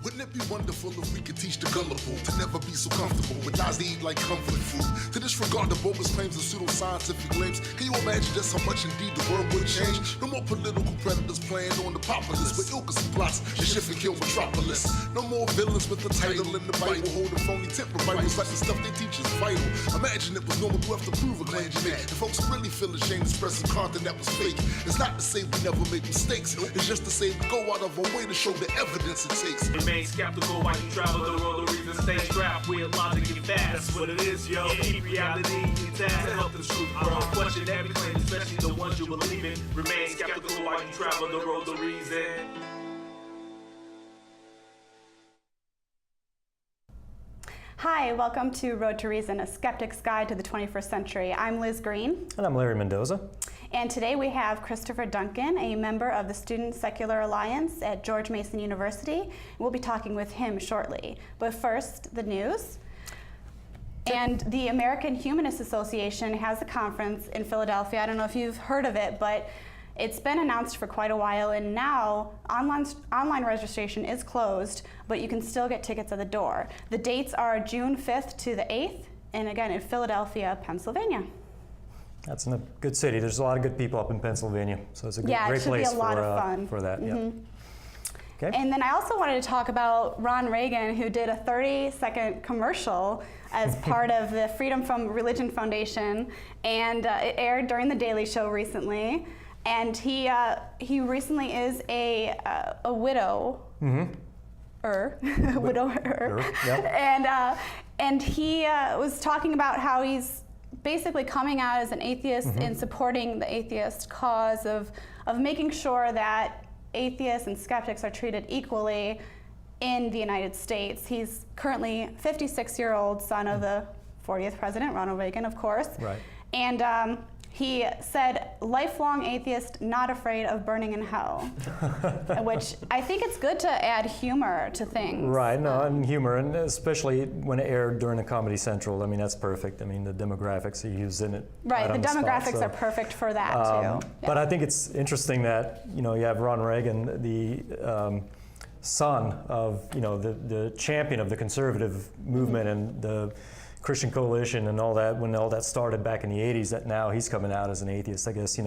Wouldn't it be wonderful if we could teach the gullible to never be so comfortable with lies they eat like comfort food? To disregard the bogus claims and pseudoscientific claims. Can you imagine just how much indeed the world would change? No more political predators playing on the populace, but ilkas and plots to shift and kill metropolis. No more villains with the title in the Bible, holding phony temper Bibles like the stuff they teach is vital. Imagine it was normal to have to prove a claim you make. And folks really feel ashamed expressing content that was fake. It's not to say we never make mistakes, it's just to say we go out of our way to show the evidence it takes. Remain skeptical while you travel the road. The reason stay strapped with logic and facts. That's what it is, yo. Keep reality intact to help the truth grow. Question every claim, especially the ones you believe in. Remain skeptical while you travel the road. The reason. Hi, welcome to Road to Reason, a skeptic's guide to the 21st century. I'm Liz Green. And I'm Larry Mendoza. And today we have Christopher Duncan, a member of the Student Secular Alliance at George Mason University. We'll be talking with him shortly. But first, the news. And the American Humanist Association has a conference in Philadelphia. I don't know if you've heard of it, but it's been announced for quite a while, and now online registration is closed, but you can still get tickets at the door. The dates are June 5th to the 8th, and again in Philadelphia, Pennsylvania. That's in a good city. There's a lot of good people up in Pennsylvania, so it's a great place be a lot of fun. For that. Mm-hmm. Okay. And then I also wanted to talk about Ron Reagan, who did a 30-second commercial as part of the Freedom from Religion Foundation, and it aired during The Daily Show recently. And he recently is a widow. Mm-hmm. Widower. Yep. And he was talking about how he's basically coming out as an atheist and supporting the atheist cause of making sure that atheists and skeptics are treated equally in the United States. He's currently 56-year-old son of the 40th president, Ronald Reagan, of course. Right. And he said, lifelong atheist, not afraid of burning in hell, which I think it's good to add humor to things. Right, no, and humor, and especially when it aired during a Comedy Central. I mean, that's perfect. I mean, the demographics he used in it. Right, the demographics are perfect for that too. Yeah. But I think it's interesting that, you have Ron Reagan, the son of, the champion of the conservative movement and the Christian Coalition and all that, when all that started back in the 80s, that now he's coming out as an atheist. I guess,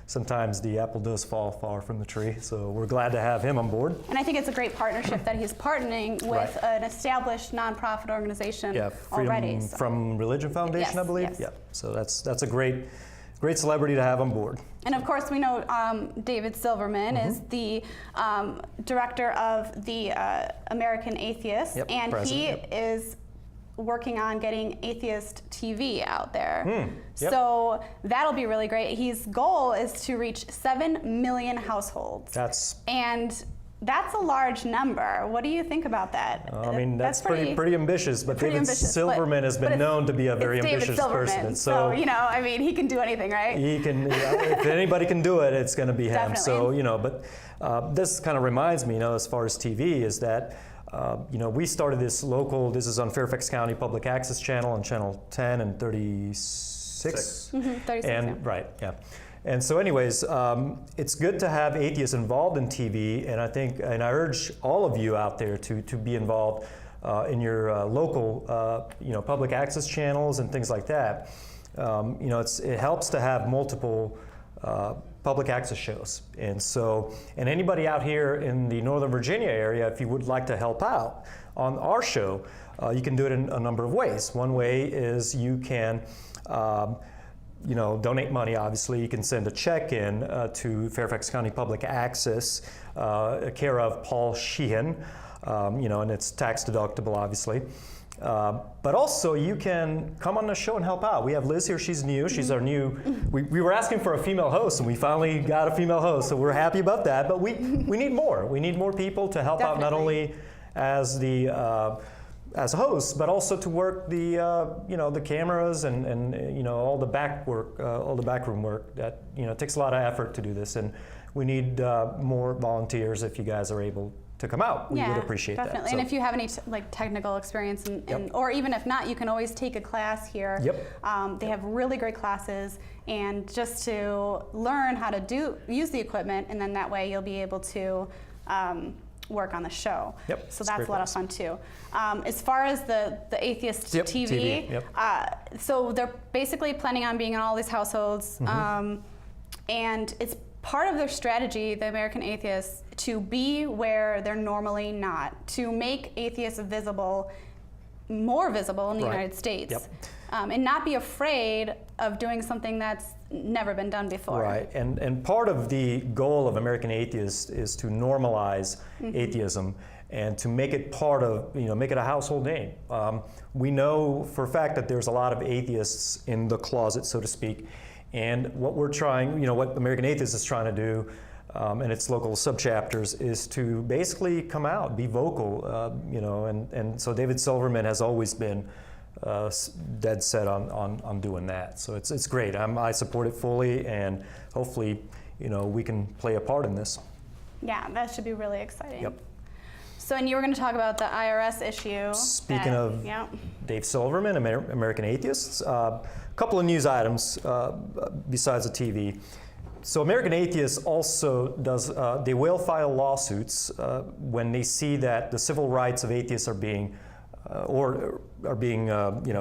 sometimes the apple does fall far from the tree, so we're glad to have him on board. And I think it's a great partnership that he's partnering with an established nonprofit organization already. From Religion Foundation, yes, I believe? Yes. Yeah, so that's a great celebrity to have on board. And of course, we know David Silverman is the director of the American Atheist, and he is working on getting Atheist TV out there. So that'll be really great. His goal is to reach 7 million households. And that's a large number. What do you think about that? I mean, that's pretty ambitious, but David Silverman has been known to be a very ambitious person. So, I mean, he can do anything, right? He can, if anybody can do it, it's going to be him. Definitely. So, but this kind of reminds me, as far as TV, is that we started this is on Fairfax County Public Access Channel on Channel 10 and 36. 36, and right, yeah. And so anyways, it's good to have atheists involved in TV, and I urge all of you out there to be involved in your local, public access channels and things like that. It helps to have multiple public access shows. And anybody out here in the Northern Virginia area, if you would like to help out on our show, you can do it in a number of ways. One way is you can donate money, obviously. You can send a check in to Fairfax County Public Access, care of Paul Sheehan, and it's tax deductible, obviously. But also you can come on the show and help out. We have Liz here, she's new, she's our new, we were asking for a female host and we finally got a female host, so we're happy about that, but we need more. We need more people to help out, not only as as hosts, but also to work the cameras and all the back work, all the backroom work. That it takes a lot of effort to do this, and we need more volunteers if you guys are able to come out. We would appreciate definitely. that. And if you have any technical experience, or even if not, you can always take a class here. They have really great classes, and just to learn how to use the equipment, and then that way you'll be able to work on the show. Yep, So it's that's great a lot of fun too. As far as the Atheist Yep, TV, TV, yep. So they're basically planning on being in all these households, and it's part of their strategy, the American Atheists, to be where they're normally not, to make atheists visible, more visible in the Right. United States, Yep. And not be afraid of doing something that's never been done before. Right, and part of the goal of American Atheists is to normalize atheism and to make it part of, make it a household name. We know for a fact that there's a lot of atheists in the closet, so to speak, and what we're trying, what American Atheists is trying to do, and its local subchapters, is to basically come out, be vocal, and so David Silverman has always been dead set on doing that. So it's great. I support it fully, and hopefully, we can play a part in this. Yeah, that should be really exciting. Yep. So, and you were going to talk about the IRS issue. Speaking of yeah. Dave Silverman, American Atheists, a couple of news items besides the TV. So American Atheists also they will file lawsuits when they see that the civil rights of atheists are being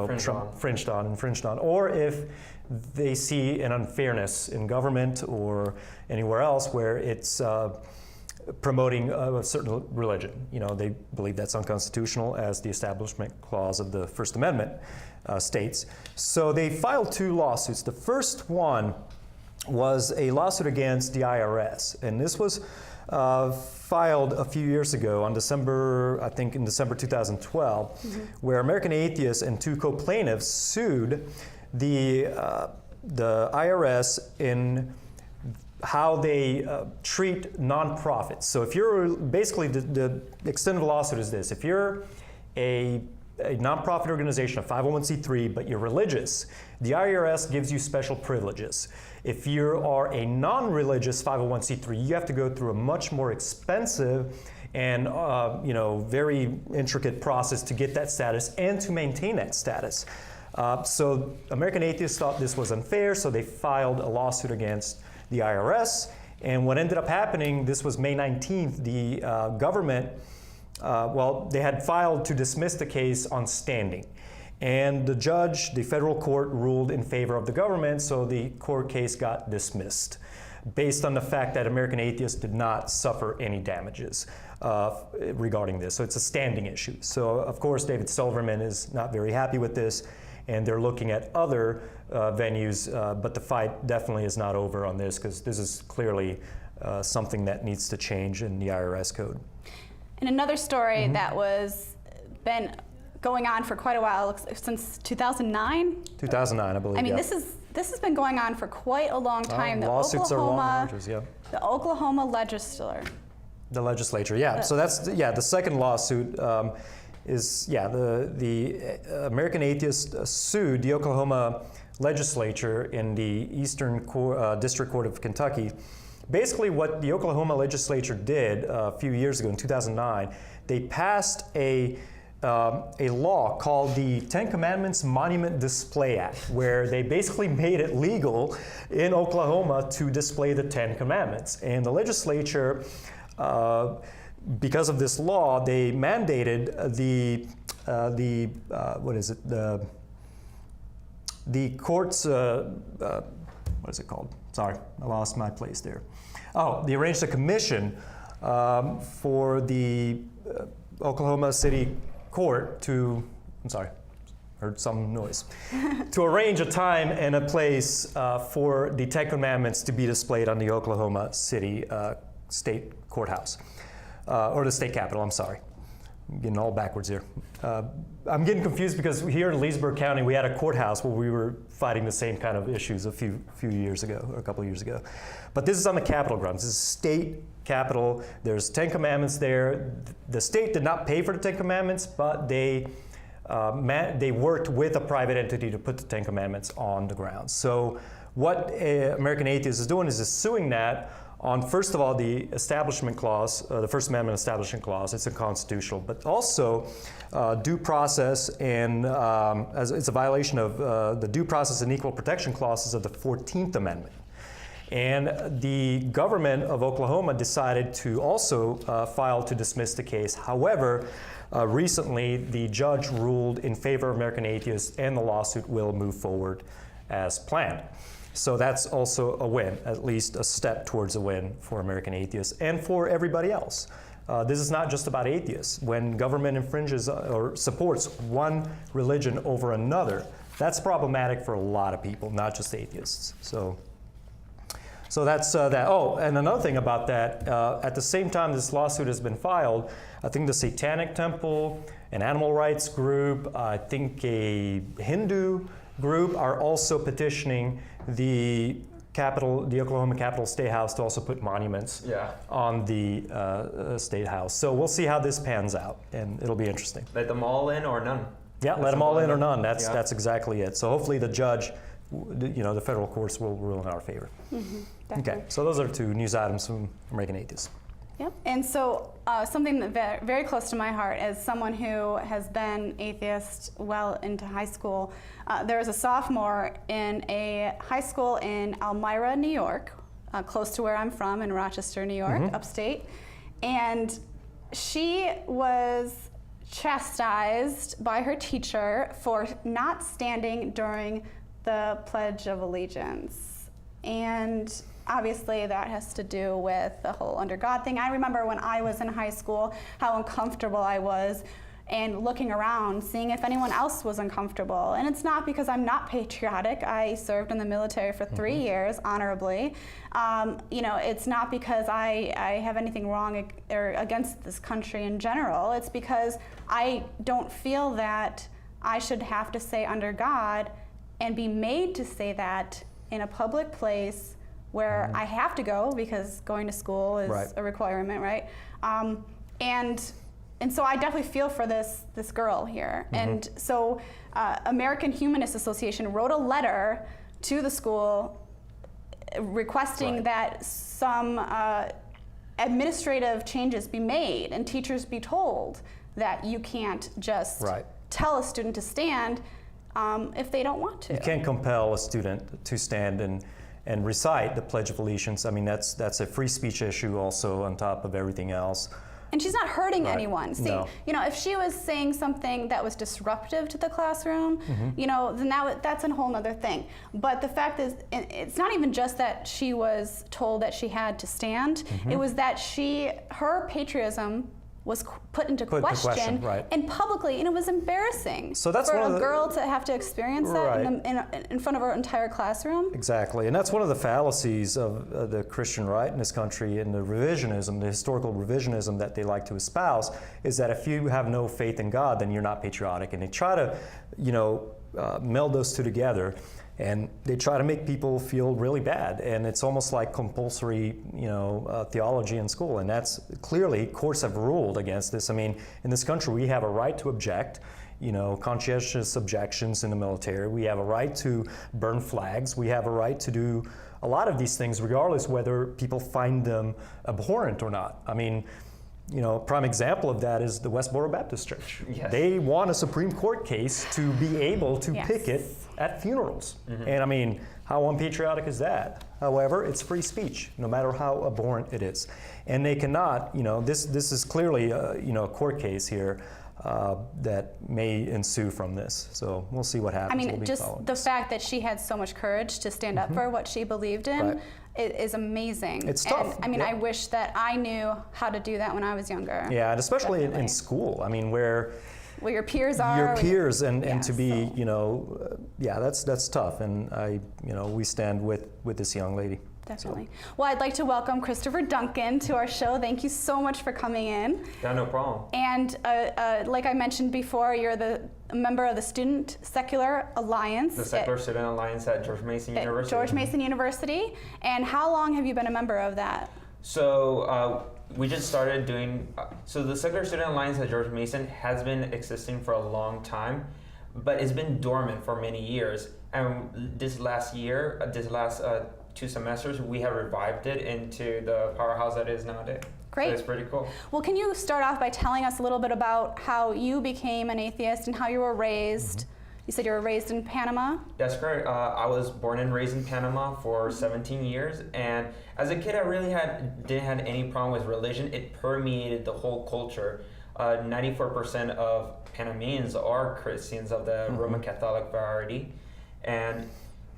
infringed on, or if they see an unfairness in government or anywhere else where it's promoting a certain religion. They believe that's unconstitutional, as the Establishment Clause of the First Amendment states. So they filed two lawsuits. The first one was a lawsuit against the IRS, and this was filed a few years ago in December 2012, where American Atheists and two co-plaintiffs sued the IRS in how they treat nonprofits. So if you're basically, the extent of the lawsuit is this: if you're a nonprofit organization, a 501c3, but you're religious, the IRS gives you special privileges. If you are a non-religious 501c3, you have to go through a much more expensive and very intricate process to get that status and to maintain that status. So American Atheists thought this was unfair, so they filed a lawsuit against the IRS. And what ended up happening, this was May 19th, the government, they had filed to dismiss the case on standing. And the judge, the federal court, ruled in favor of the government, so the court case got dismissed based on the fact that American Atheists did not suffer any damages regarding this. So it's a standing issue. So of course, David Silverman is not very happy with this, and they're looking at other venues, but the fight definitely is not over on this, because this is clearly something that needs to change in the IRS code. And another story that was been going on for quite a while, since 2009. 2009, I believe. I mean, yeah. this has been going on for quite a long time. Lawsuits are long marches, yeah. The Oklahoma legislature. The legislature, yeah. So that's the second lawsuit. The American Atheists sued the Oklahoma legislature in the Eastern District Court of Kentucky. Basically, what the Oklahoma legislature did a few years ago in 2009, they passed a law called the Ten Commandments Monument Display Act, where they basically made it legal in Oklahoma to display the Ten Commandments. And the legislature, because of this law, they mandated the courts, what is it called? Sorry, I lost my place there. They arranged a commission for the Oklahoma City Court to arrange a time and a place for the Ten Commandments to be displayed on the Oklahoma City State Courthouse, or the state capitol, I'm sorry. I'm getting all backwards here. I'm getting confused because here in Leesburg County, we had a courthouse where we were fighting the same kind of issues a few years ago, or a couple of years ago. But this is on the Capitol grounds. This is state capitol. There's 10 commandments there. The state did not pay for the 10 commandments, but they worked with a private entity to put the 10 commandments on the grounds. So what American Atheists is doing is suing that on, first of all, the Establishment Clause, the First Amendment Establishment Clause. It's unconstitutional, but also due process, and as it's a violation of the due process and equal protection clauses of the 14th Amendment. And the government of Oklahoma decided to also file to dismiss the case. However, recently the judge ruled in favor of American Atheists, and the lawsuit will move forward as planned. So that's also a win, at least a step towards a win for American Atheists and for everybody else. This is not just about atheists. When government infringes or supports one religion over another, that's problematic for a lot of people, not just atheists. So that's that. Oh, and another thing about that, at the same time this lawsuit has been filed, I think the Satanic Temple, an animal rights group, I think a Hindu group are also petitioning the Oklahoma Capitol State House to also put monuments on the State House. So we'll see how this pans out, and it'll be interesting. Let them all in or none? Yeah, let them all in or none. That's exactly it. So hopefully the judge, the federal courts will rule in our favor. Okay, so those are 2 news items from American Atheists. Yep. And so something that very close to my heart, as someone who has been atheist well into high school, there was a sophomore in a high school in Elmira, New York, close to where I'm from in Rochester, New York, upstate. And she was chastised by her teacher for not standing during the Pledge of Allegiance. And obviously that has to do with the whole under God thing. I remember when I was in high school how uncomfortable I was and looking around, seeing if anyone else was uncomfortable. And it's not because I'm not patriotic. I served in the military for 3 years honorably. It's not because I have anything wrong or against this country in general. It's because I don't feel that I should have to say under God and be made to say that in a public place where I have to go because going to school is a requirement, right? And so I definitely feel for this girl here. And so American Humanist Association wrote a letter to the school requesting that some administrative changes be made and teachers be told that you can't just tell a student to stand if they don't want to. You can't compel a student to stand and recite the Pledge of Allegiance. I mean, that's a free speech issue also on top of everything else. And she's not hurting anyone. See, if she was saying something that was disruptive to the classroom, then that's a whole other thing. But the fact is, it's not even just that she was told that she had to stand. It was that her patriotism was put into question and publicly, and it was embarrassing for a girl to have to experience that in front of her entire classroom. Exactly, and that's one of the fallacies of the Christian right in this country, and the revisionism, the historical revisionism that they like to espouse, is that if you have no faith in God, then you're not patriotic, and they try to, meld those two together. And they try to make people feel really bad, and it's almost like compulsory, theology in school. And that's clearly courts have ruled against this. I mean, in this country, we have a right to object, conscientious objections in the military. We have a right to burn flags. We have a right to do a lot of these things, regardless whether people find them abhorrent or not. I mean, prime example of that is the Westboro Baptist Church. Yes. They won a Supreme Court case to be able to picket at funerals. And I mean, how unpatriotic is that? However, it's free speech, no matter how abhorrent it is. And they cannot, this is clearly a court case here that may ensue from this. So we'll see what happens. I mean, just the fact that she had so much courage to stand up for what she believed in is amazing. It's tough. And, I mean, I wish that I knew how to do that when I was younger. Yeah, and especially in school. I mean, where your peers are. Your peers, and to be, that's tough. And we stand with this young lady. Definitely. So. Well, I'd like to welcome Christopher Duncan to our show. Thank you so much for coming in. Yeah, no problem. And like I mentioned before, you're a member of the Student Secular Alliance. The Secular Student Alliance at George Mason University. George Mason University. And how long have you been a member of that? So we just started doing, so the Secular Student Alliance at George Mason has been existing for a long time, but it's been dormant for many years. And this last 2 semesters, we have revived it into the powerhouse that it is nowadays. Great. So it's pretty cool. Well, can you start off by telling us a little bit about how you became an atheist and how you were raised You said you were raised in Panama. That's correct. I was born and raised in Panama for 17 years, and as a kid, I really didn't have any problem with religion. It permeated the whole culture. 94% of Panamanians are Christians of the Roman Catholic variety, and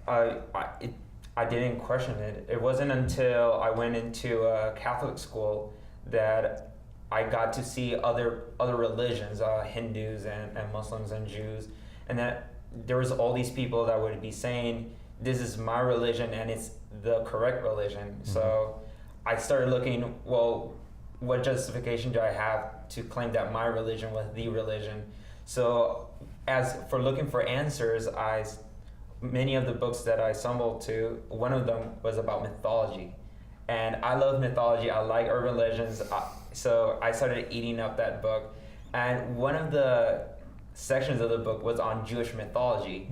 I didn't question it. It wasn't until I went into a Catholic school that I got to see other religions, Hindus and Muslims and Jews, and that there was all these people that would be saying, this is my religion and it's the correct religion. So I started looking, well, what justification do I have to claim that my religion was the religion? So as for looking for answers, many of the books that I stumbled to, one of them was about mythology. And I love mythology, I like urban legends, so I started eating up that book. And one of the sections of the book was on Jewish mythology.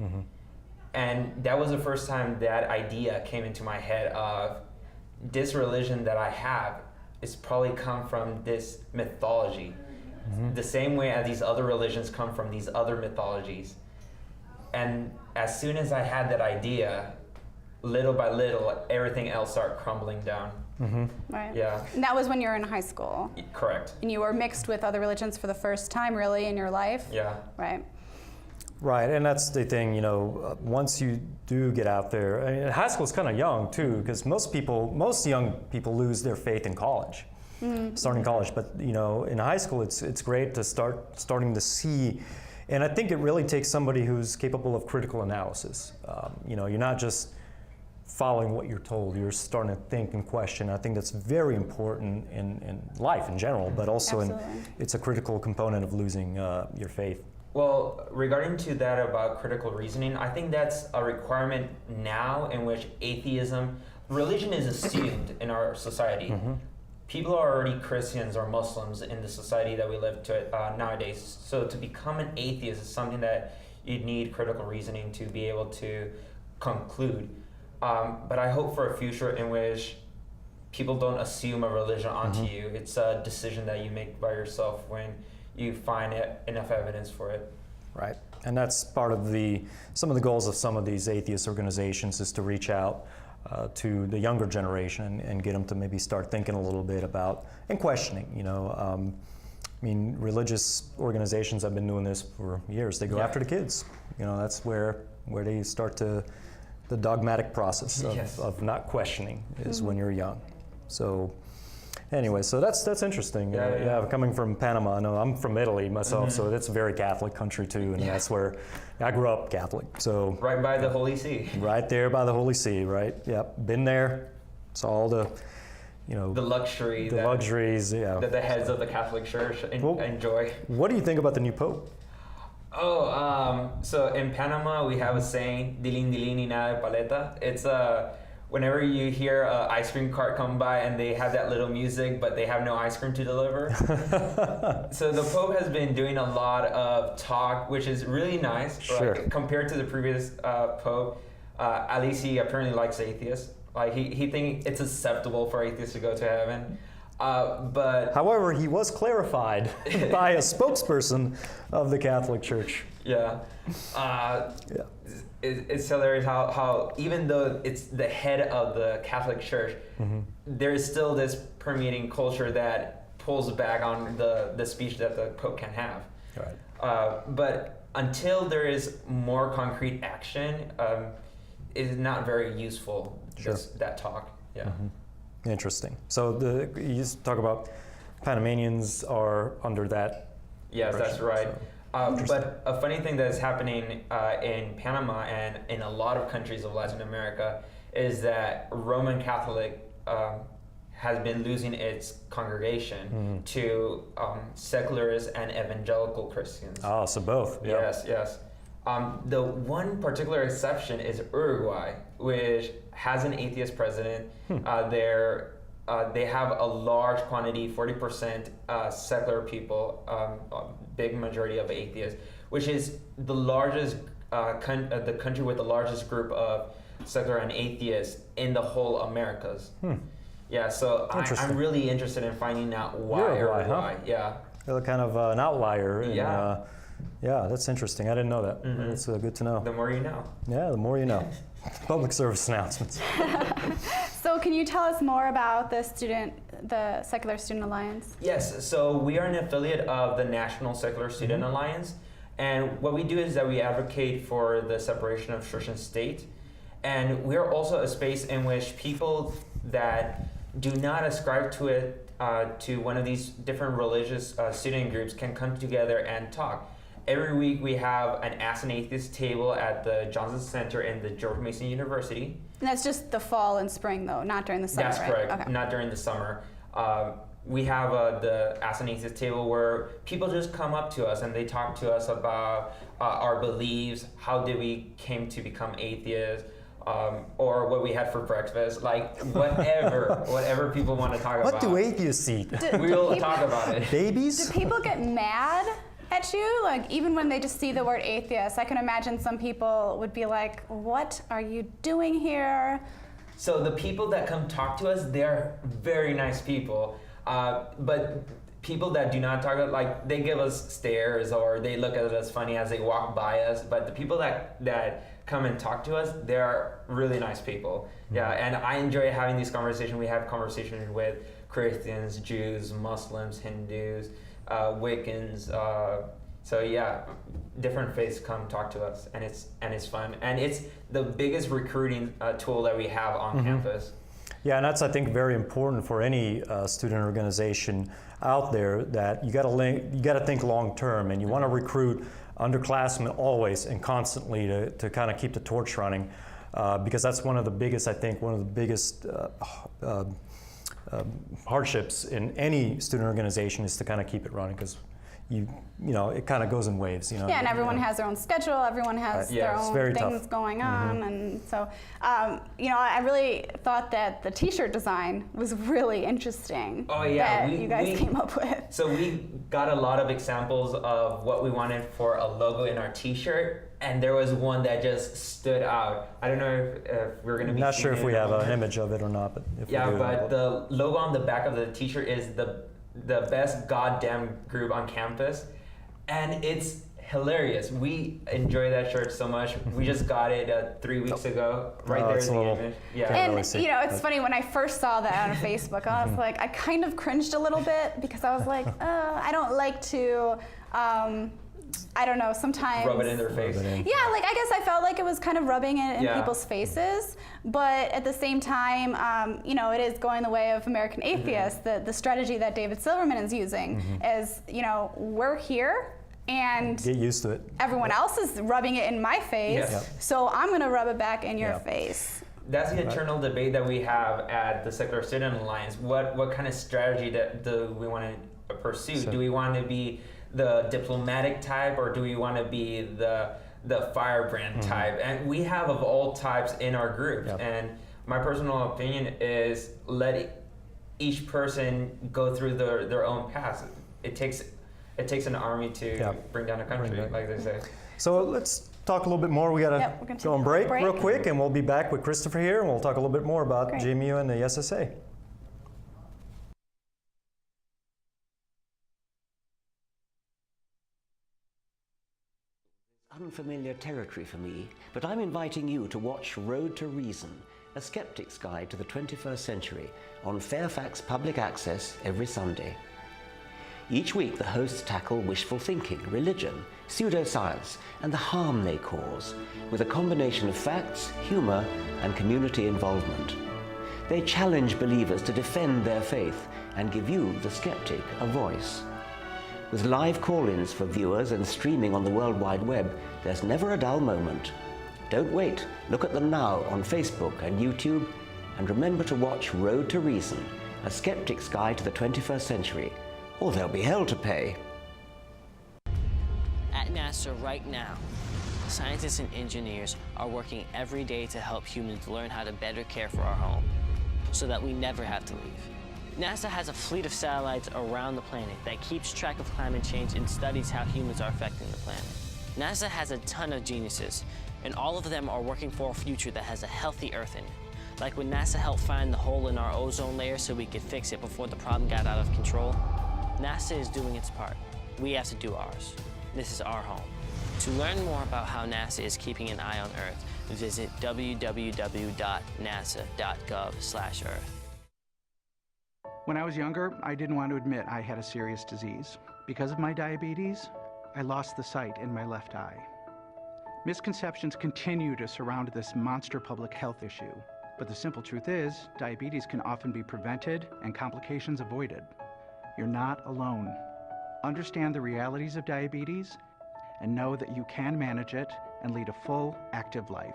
And that was the first time that idea came into my head of this religion that I have is probably come from this mythology. The same way as these other religions come from these other mythologies. And as soon as I had that idea, little by little, everything else started crumbling down. Right. Yeah. And that was when you were in high school. Correct. And you were mixed with other religions for the first time, really, in your life. Yeah. Right. Right, and that's the thing, once you do get out there, I mean, high school's kind of young too, because most young people lose their faith in college, starting college. But in high school, it's great to starting to see, and I think it really takes somebody who's capable of critical analysis. You're not just following what you're told, you're starting to think and question. I think that's very important in life in general, but also it's a critical component of losing your faith. Well, regarding to that about critical reasoning, I think that's a requirement now in which religion is assumed in our society. People are already Christians or Muslims in the society that we live nowadays. So to become an atheist is something that you need critical reasoning to be able to conclude. But I hope for a future in which people don't assume a religion onto you. It's a decision that you make by yourself when you find enough evidence for it. Right, and that's part of some of the goals of some of these atheist organizations is to reach out to the younger generation and get them to maybe start thinking a little bit about and questioning. Religious organizations have been doing this for years. They go after the kids. That's where they start the dogmatic process of not questioning is when you're young. So. Anyway, so that's interesting. Yeah, coming from Panama, I know I'm from Italy myself, so it's a very Catholic country too, and that's where I grew up Catholic. So right by the Holy See. Right there by the Holy See, right? Yep, been there. Saw all the, the luxuries that the heads of the Catholic Church enjoy. What do you think about the new Pope? So in Panama we have a saying, "Dilin dilin y nada de paleta." It's whenever you hear an ice cream cart come by and they have that little music, but they have no ice cream to deliver. So the Pope has been doing a lot of talk, which is really nice. Sure. Compared to the previous Pope, at least he apparently likes atheists. Like he thinks it's acceptable for atheists to go to heaven. But however, he was clarified by a spokesperson of the Catholic Church. Yeah. It's hilarious how even though it's the head of the Catholic Church, there is still this permeating culture that pulls back on the speech that the Pope can have. Right. But until there is more concrete action, it is not very useful, that talk. Yeah. Interesting. So you talk about Panamanians are under that. Yes, that's right. So. But a funny thing that is happening in Panama and in a lot of countries of Latin America is that Roman Catholic has been losing its congregation to secularists and evangelical Christians. Oh, so both. Yeah. Yes. The one particular exception is Uruguay, which has an atheist president. They have a large quantity, 40% secular people, big majority of atheists, which is the largest, the country with the largest group of secular and atheists in the whole Americas. Yeah, so I'm really interested in finding out why Uruguay. Huh? Yeah. They're kind of an outlier Yeah, that's interesting. I didn't know that. That's good to know. The more you know. Yeah, the more you know. Public service announcements. So can you tell us more about the Secular Student Alliance? Yes, so we are an affiliate of the National Secular Student Alliance, and what we do is that we advocate for the separation of church and state, and we are also a space in which people that do not ascribe to it, to one of these different religious student groups can come together and talk. Every week we have an Ask an Atheist table at the Johnson Center in the George Mason University. And that's just the fall and spring, though, not during the summer, That's right? correct, Okay. not during the summer. We have the Ask an Atheist table where people just come up to us and they talk to us about our beliefs, how did we came to become atheists, or what we had for breakfast, like whatever people want to talk about. What do atheists eat? We'll talk about it. Babies? Do people get mad at you? Like, even when they just see the word atheist, I can imagine some people would be like, what are you doing here? So the people that come talk to us, they're very nice people. But people that do not talk, like they give us stares or they look at us funny as they walk by us. But the people that come and talk to us, they're really nice people. Yeah, and I enjoy having these conversations. We have conversations with Christians, Jews, Muslims, Hindus, Wiccans. So yeah, different faiths come talk to us, and it's fun, and it's the biggest recruiting tool that we have on campus. Yeah, and that's, I think, very important for any student organization out there, that you got to think long term, and you want to recruit underclassmen always and constantly to kind of keep the torch running, because that's one of the biggest hardships in any student organization is to kind of keep it running, because you know it kind of goes in waves. You know. Yeah, and everyone has their own schedule. Everyone has Yeah, their it's own very things tough. going on, and so you know, I really thought that the T-shirt design was really interesting. Oh, yeah, that you guys came up with. So we got a lot of examples of what we wanted for a logo in our T-shirt, and there was one that just stood out. I don't know if we're going to I'm be not sure seeing if we it have on an the- image of it or not, but if Yeah, we do, but the logo on the back of the T-shirt is the best goddamn group on campus, and it's hilarious. We enjoy that shirt so much. We just got it 3 weeks ago. Right Oh, there it's is a the little- image. Yeah. Can't And really see, you know, it's but- funny, when I first saw that on Facebook, I was like, I kind of cringed a little bit, because I was like, I don't like to, I don't know, sometimes. Rub it in their face. Yeah, like I guess I felt like it was kind of rubbing it in Yeah. people's faces, but at the same time, you know, it is going the way of American atheists. The strategy that David Silverman is using is, you know, we're here, and get used to it. everyone else is rubbing it in my face, Yeah. so I'm gonna rub it back in your Yeah. face. That's the eternal debate that we have at the Secular Student Alliance. What kind of strategy do we want to pursue? So- Do we want to be the diplomatic type, or do we want to be the firebrand type? And we have of all types in our group. Yep. And my personal opinion is let each person go through their own path. It takes an army to Yep. bring down a country, Bring back- like they say. So let's talk a little bit more. We got to Yep, we're gonna go on take a break break. real quick, and we'll be back with Christopher here, and we'll talk a little bit more about Great. JMU and the SSA. Unfamiliar territory for me, but I'm inviting you to watch Road to Reason, a skeptic's guide to the 21st century, on Fairfax Public Access every Sunday. Each week the hosts tackle wishful thinking, religion, pseudoscience, and the harm they cause, with a combination of facts, humor, and community involvement. They challenge believers to defend their faith and give you, the skeptic, a voice. With live call-ins for viewers and streaming on the World Wide Web, there's never a dull moment. Don't wait. Look at them now on Facebook and YouTube, and remember to watch Road to Reason, a skeptic's guide to the 21st century, or there'll be hell to pay. At NASA right now, scientists and engineers are working every day to help humans learn how to better care for our home, so that we never have to leave. NASA has a fleet of satellites around the planet that keeps track of climate change and studies how humans are affecting the planet. NASA has a ton of geniuses, and all of them are working for a future that has a healthy Earth in it. Like when NASA helped find the hole in our ozone layer so we could fix it before the problem got out of control, NASA is doing its part. We have to do ours. this is our home. To learn more about how NASA is keeping an eye on Earth, visit www.nasa.gov/Earth. When I was younger, I didn't want to admit I had a serious disease. Because of my diabetes, I lost the sight in my left eye. Misconceptions continue to surround this monster public health issue. But the simple truth is, diabetes can often be prevented and complications avoided. You're not alone. Understand the realities of diabetes and know that you can manage it and lead a full, active life.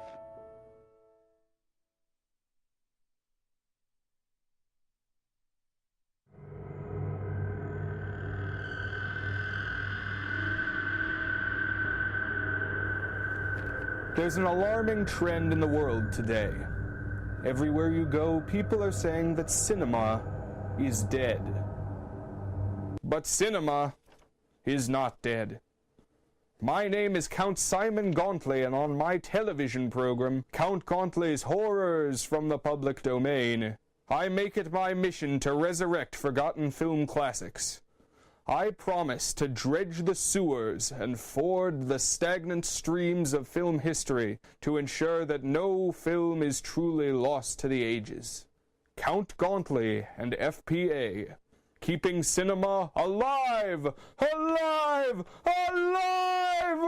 There's an alarming trend in the world today. Everywhere you go, people are saying that cinema is dead. But cinema is not dead. My name is Count Simon Gauntley, and on my television program, Count Gauntley's Horrors from the Public Domain, I make it my mission to resurrect forgotten film classics. I promise to dredge the sewers and ford the stagnant streams of film history to ensure that no film is truly lost to the ages. Count Gauntley and FPA, keeping cinema alive! Alive! Alive!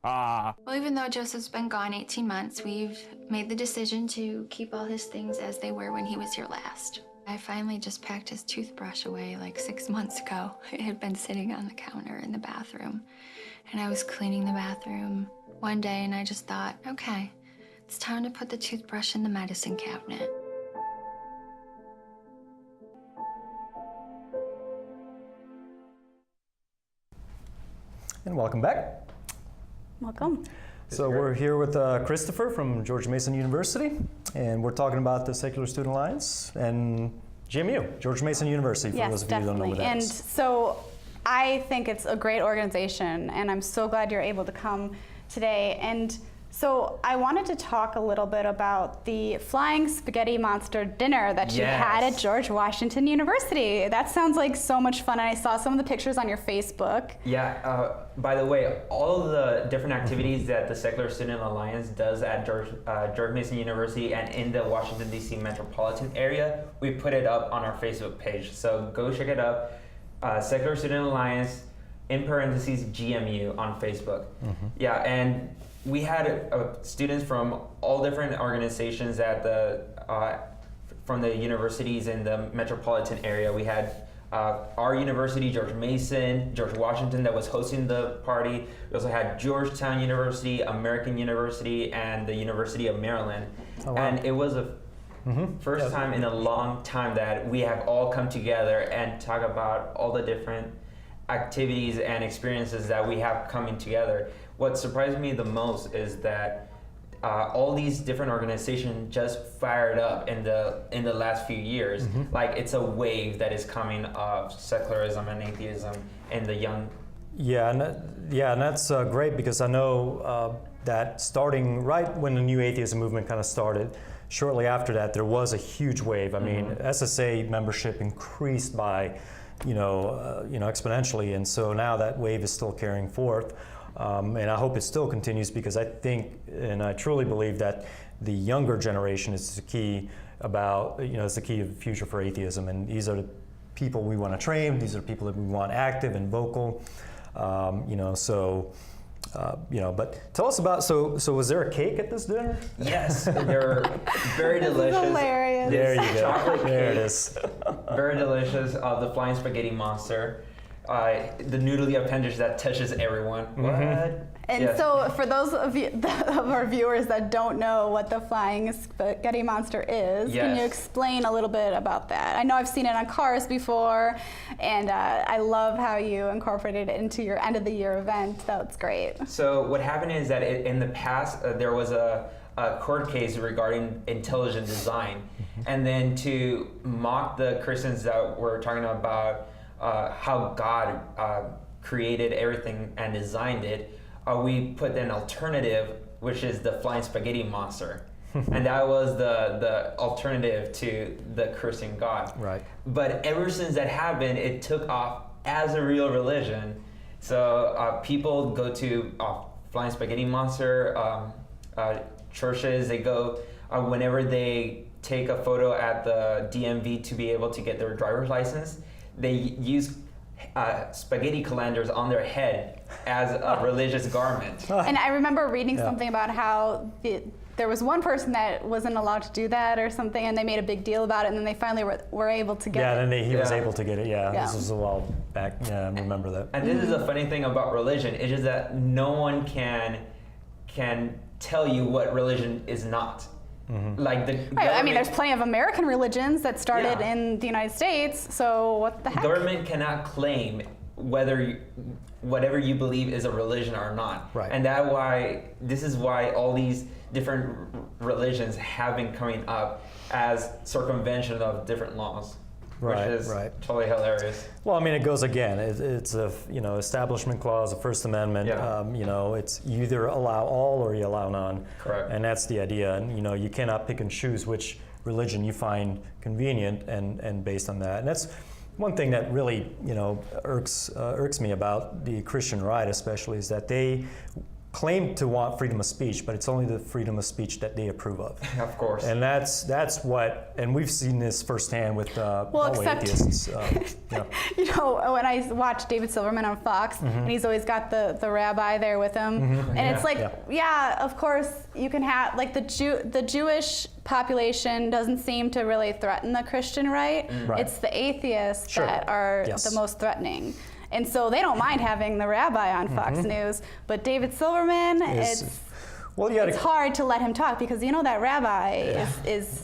Well, even though Joseph's been gone 18 months, we've made the decision to keep all his things as they were when he was here last. I finally just packed his toothbrush away like 6 months ago. It had been sitting on the counter in the bathroom. And I was cleaning the bathroom one day and I just thought, okay, it's time to put the toothbrush in the medicine cabinet. And welcome back. Welcome. So we're here with Christopher from George Mason University, and we're talking about the Secular Student Alliance and GMU, George Mason University, for those of you who don't know what that and is. so I think it's a great organization, and I'm so glad you're able to come today. And so I wanted to talk a little bit about the Flying Spaghetti Monster dinner that you had at George Washington University. That sounds like so much fun, and I saw some of the pictures on your Facebook. Yeah, by the way, all of the different activities that the Secular Student Alliance does at George Mason University and in the Washington, D.C. metropolitan area, we put it up on our Facebook page. So go check it up, Secular Student Alliance, in parentheses, GMU on Facebook. Yeah, and we had students from all different organizations at from the universities in the metropolitan area. We had our university, George Mason, George Washington, that was hosting the party. We also had Georgetown University, American University, and the University of Maryland. Oh, wow. And it was a first time in a long time that we have all come together and talk about all the different activities and experiences that we have coming together. What surprised me the most is that all these different organizations just fired up in the last few years. Like it's a wave that is coming of secularism and atheism in the young. Yeah, and that's great, because I know that starting right when the new atheism movement kind of started, shortly after that there was a huge wave. I mean, SSA membership increased by exponentially, and so now that wave is still carrying forth. And I hope it still continues, because I think, and I truly believe, that the younger generation is the key is the key of the future for atheism. And these are the people we want to train. These are the people that we want active and vocal. But tell us about, so was there a cake at this dinner? Yes, they're very delicious. Hilarious. There you go. Chocolate there cake. it is. Very delicious. The Flying Spaghetti Monster. The noodly appendage that touches everyone. What? And so for those of our viewers that don't know what the Flying Spaghetti Monster is, can you explain a little bit about that? I know I've seen it on cars before, and I love how you incorporated it into your end of the year event. That's great. So what happened is that in the past there was a court case regarding intelligent design, and then to mock the Christians that were talking about how God created everything and designed it, we put an alternative, which is the Flying Spaghetti Monster. And that was the alternative to the Christian God. Right. But ever since that happened, it took off as a real religion. So people go to Flying Spaghetti Monster churches. They go whenever they take a photo at the DMV to be able to get their driver's license. They use spaghetti calendars on their head as a religious garment. And I remember reading something about how there was one person that wasn't allowed to do that or something, and they made a big deal about it, and then they finally were able to get it. And then he was able to get it, This was a while back, I remember that. And this is the funny thing about religion, it's just that no one can tell you what religion is not. Like the right. I mean, there's plenty of American religions that started in the United States, so what the heck? Government cannot claim whatever you believe is a religion or not. Right. And this is why all these different religions have been coming up as circumvention of different laws. Right, which is right. totally hilarious. Well, I mean, it goes again. It's a Establishment Clause, the First Amendment. Yeah. It's you either allow all or you allow none. Correct. And that's the idea. And you cannot pick and choose which religion you find convenient and based on that. And that's one thing that really irks me about the Christian right, especially, is that they claim to want freedom of speech, but it's only the freedom of speech that they approve of. Of course. And that's what, and we've seen this firsthand with atheists. When I watch David Silverman on Fox, and he's always got the rabbi there with him, and it's like, of course you can have, like, the Jewish population doesn't seem to really threaten the Christian right. It's the atheists that are the most threatening. And so they don't mind having the rabbi on Fox News, but David Silverman, it's hard to let him talk because that rabbi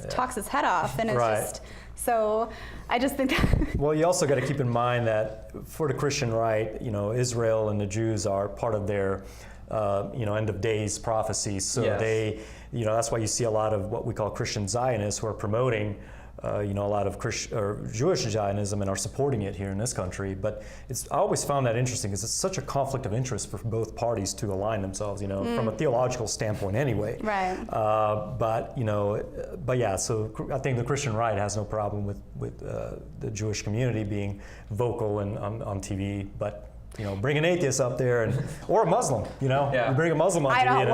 talks his head off, and it's just so. I just think that. Well, you also got to keep in mind that for the Christian right, Israel and the Jews are part of their, end of days prophecies. So they, that's why you see a lot of what we call Christian Zionists who are promoting. A lot of Jewish Zionism and are supporting it here in this country. But I always found that interesting because it's such a conflict of interest for both parties to align themselves, from a theological standpoint anyway. Right. So I think the Christian right has no problem with the Jewish community being vocal and on TV, but bring an atheist up there or a Muslim, you bring a Muslim on TV. I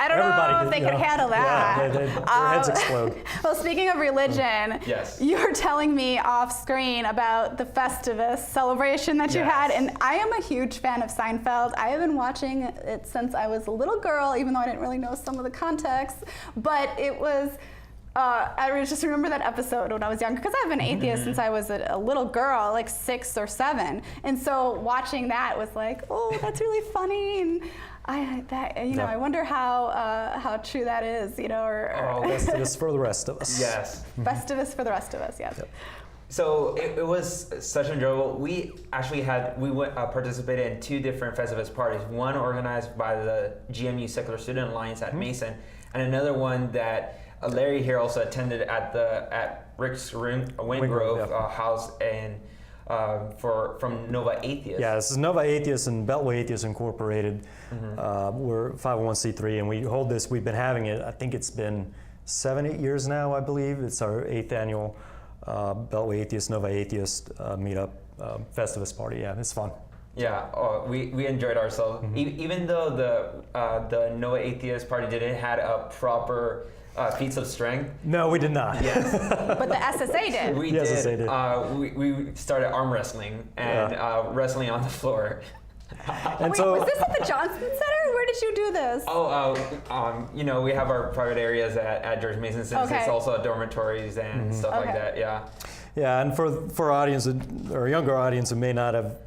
don't know if they could handle that. Their heads explode. Well, speaking of religion, you were telling me off screen about the Festivus celebration that you had, and I am a huge fan of Seinfeld. I have been watching it since I was a little girl, even though I didn't really know some of the context, but it was. I just remember that episode when I was younger, because I've been atheist since I was a little girl, like 6 or 7, and so watching that was like, oh, that's really funny, and I wonder how true that is, Festivus for the rest of us. Yes. Festivus for the rest of us, yes. Yep. So it was such enjoyable. We actually participated in 2 different Festivus parties. One organized by the GMU Secular Student Alliance at Mason, and another one that Larry here also attended at Rick's Wingrove house and from Nova Atheist. Yeah, this is Nova Atheist and Beltway Atheist Incorporated. We're 501c3, and we hold this. We've been having it. I think it's been 7-8 years now. I believe it's our 8th annual Beltway Atheist Nova Atheist meetup Festivus party. Yeah, it's fun. Yeah, we enjoyed ourselves. Even though the Nova Atheist party didn't have a proper feats of strength. No, we did not. Yes. But the SSA did. We did. SSA did. We started arm wrestling and wrestling on the floor. And was this at the Johnston Center? Where did you do this? We have our private areas at George Mason since it's also dormitories and stuff like that. Yeah. Yeah, and for our audience, or younger audience who may not have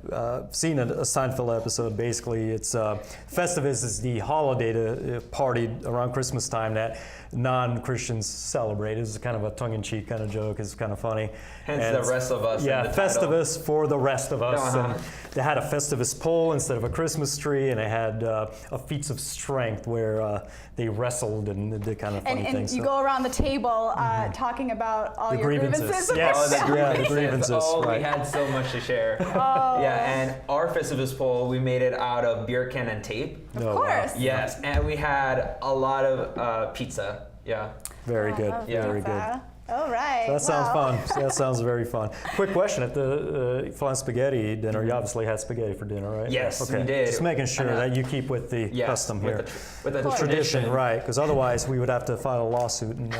seen a Seinfeld episode, basically it's Festivus is the holiday party around Christmas time that non-Christians celebrate. It's kind of a tongue-in-cheek kind of joke. It's kind of funny. Hence the rest of us. Yeah, in the Festivus title. For the rest of us. And they had a Festivus pole instead of a Christmas tree, and they had a feats of strength where they wrestled and did kind of funny things. And you go around the table talking about all your grievances. Yes. The grievances. We had so much to share. Yeah, and our Festivus pole, we made it out of beer can and tape. Of course. Yes, and we had a lot of pizza. Yeah. Very good. Yeah. Very good. All right. That sounds fun. That sounds very fun. Quick question: at the Flan Spaghetti dinner, you obviously had spaghetti for dinner, right? Yes, okay. we did. Just making sure that you keep with the custom here, with the tradition, right? Because otherwise, we would have to file a lawsuit, and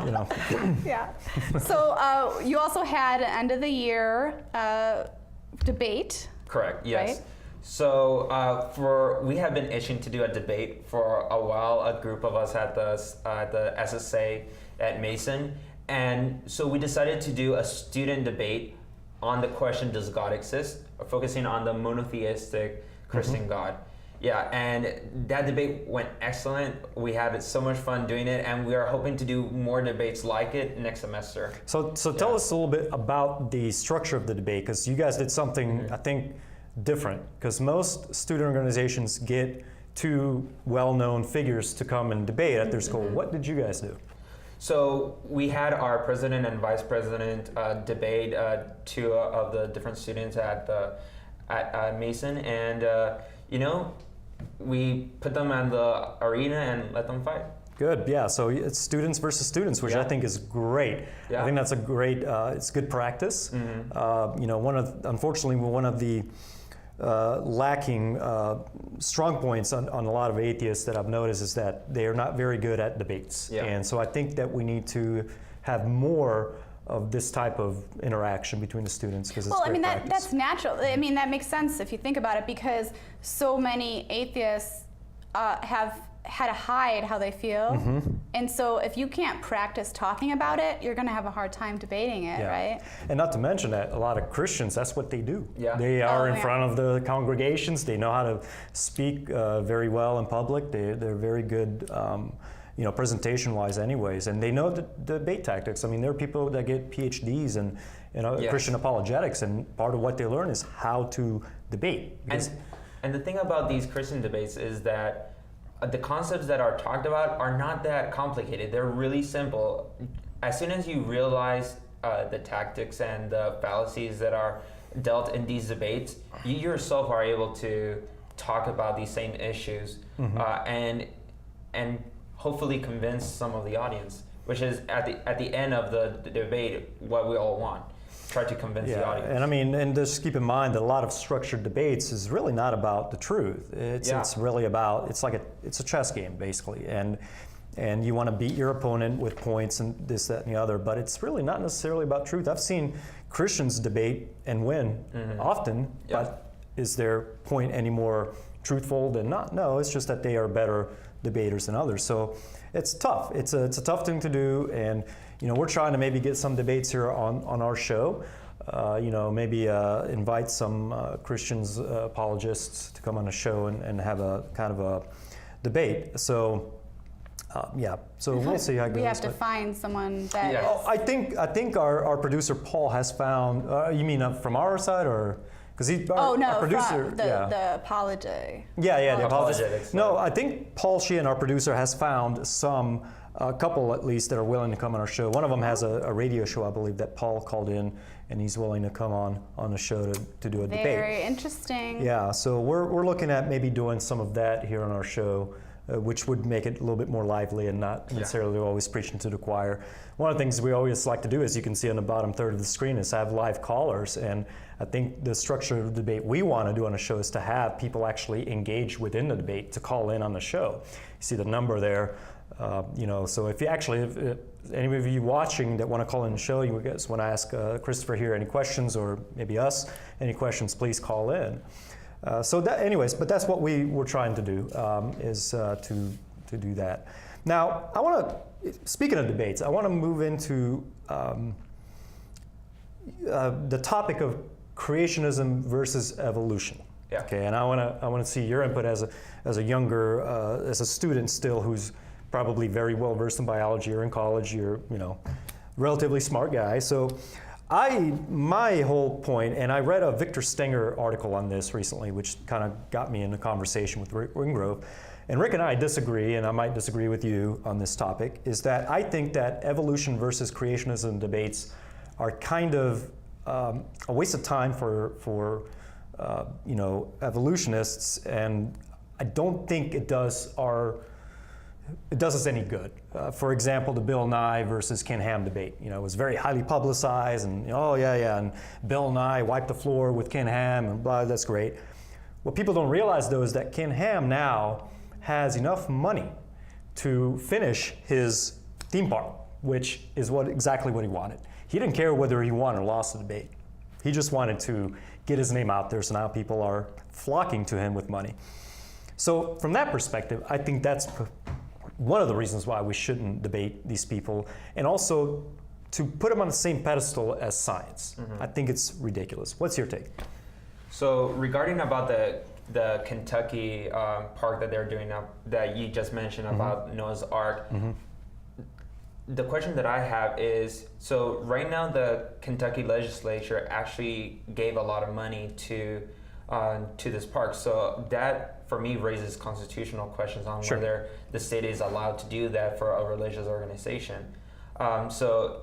you know. Yeah. So you also had an end of the year debate. Correct. Yes. Right? So we have been itching to do a debate for a while. A group of us at the SSA at Mason, and so we decided to do a student debate on the question, does God exist? Focusing on the monotheistic Christian God. Yeah, and that debate went excellent. We had so much fun doing it, and we are hoping to do more debates like it next semester. So tell us a little bit about the structure of the debate, because you guys did something, I think, different, because most student organizations get two well-known figures to come and debate at their school. What did you guys do? So we had our president and vice president debate two of the different students at Mason, and you know, we put them in the arena and let them fight. Good, yeah. So it's students versus students, which I think is great. Yeah. I think that's a great. It's good practice. You know, unfortunately, one of the lacking strong points on a lot of atheists that I've noticed is that they are not very good at debates. Yeah. And so I think that we need to have more of this type of interaction between the students, because it's Well, I great mean, practice. that's natural. I mean, that makes sense if you think about it, because so many atheists have had to hide how they feel. And so if you can't practice talking about it, you're going to have a hard time debating it, right? And not to mention that a lot of Christians, that's what they do. Yeah. They are in front of the congregations. They know how to speak very well in public. They're very good, you know, presentation-wise anyways. And they know the debate tactics. I mean, there are people that get PhDs in Christian apologetics, and part of what they learn is how to debate. And the thing about these Christian debates is that the concepts that are talked about are not that complicated. They're really simple. As soon as you realize the tactics and the fallacies that are dealt in these debates, you yourself are able to talk about these same issues and hopefully convince some of the audience, which is at the end of the debate what we all want. Try to convince the audience. And I mean, and just keep in mind that a lot of structured debates is really not about the truth. It's really about, it's a chess game basically, and you want to beat your opponent with points and this, that, and the other, but it's really not necessarily about truth. I've seen Christians debate and win often, but is their point any more truthful than not? No, it's just that they are better debaters than others. So it's tough. It's a tough thing to do, and you know, we're trying to maybe get some debates here on our show. You know, maybe invite some Christians, apologists to come on the show and have a kind of a debate. So, so we'll see how it goes. We have to find someone that is. I think our producer Paul has found. You mean from our side, or because our producer? The apology. The apologetics. No, I think Paul Sheehan, our producer, has found a couple at least that are willing to come on our show. One of them has a radio show, I believe, that Paul called in, and he's willing to come on the show to do a debate. Very interesting. Yeah, so we're looking at maybe doing some of that here on our show, which would make it a little bit more lively and not necessarily always preaching to the choir. One of the things we always like to do, as you can see on the bottom third of the screen, is have live callers. And I think the structure of the debate we want to do on the show is to have people actually engage within the debate to call in on the show. You see the number there. You know, so if you actually, if any of you watching that want to call in the show, you guys want to ask Christopher here any questions, or maybe us any questions, please call in. So that, anyways, but that's what we were trying to do, is to do that. Now, I want to, speaking of debates, I want to move into the topic of creationism versus evolution. Yeah. Okay, and I want to see your input as a younger, as a student still who's probably very well versed in biology. You're in college. You're relatively smart guy. So my whole point, and I read a Victor Stenger article on this recently, which kind of got me in a conversation with Rick Wingrove. And Rick and I disagree, and I might disagree with you on this topic, is that I think that evolution versus creationism debates are kind of a waste of time for evolutionists, and I don't think it does it does us any good. For example, the Bill Nye versus Ken Ham debate. You know, it was very highly publicized, and oh yeah, and Bill Nye wiped the floor with Ken Ham, and blah, that's great. What people don't realize though is that Ken Ham now has enough money to finish his theme park, which is exactly what he wanted. He didn't care whether he won or lost the debate. He just wanted to get his name out there, so now people are flocking to him with money. So from that perspective, I think that's one of the reasons why we shouldn't debate these people, and also to put them on the same pedestal as science. I think it's ridiculous. What's your take? So regarding about the Kentucky park that they're doing now, that you just mentioned about Noah's Ark, the question that I have is, so right now the Kentucky legislature actually gave a lot of money to this park. So that, for me, raises constitutional questions on whether the state is allowed to do that for a religious organization. So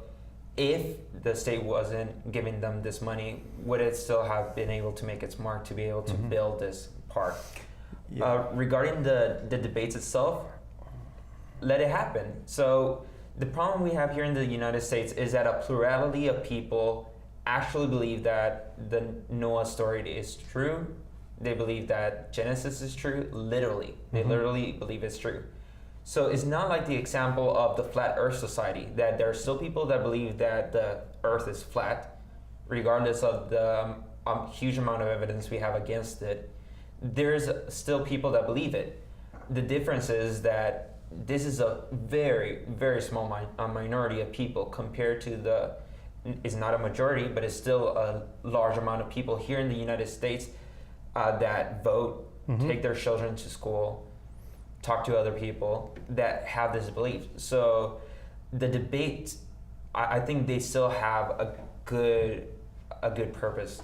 if the state wasn't giving them this money, would it still have been able to make its mark to be able to build this park? Regarding the debates itself, let it happen. So the problem we have here in the United States is that a plurality of people actually believe that the Noah story is true. They believe that Genesis is true, literally. They literally believe it's true. So it's not like the example of the Flat Earth Society, that there are still people that believe that the Earth is flat, regardless of the huge amount of evidence we have against it. There's still people that believe it. The difference is that this is a very, very small minority of people compared to it's not a majority, but it's still a large amount of people here in the United States that vote, take their children to school, talk to other people that have this belief. So the debate, I think they still have a good purpose.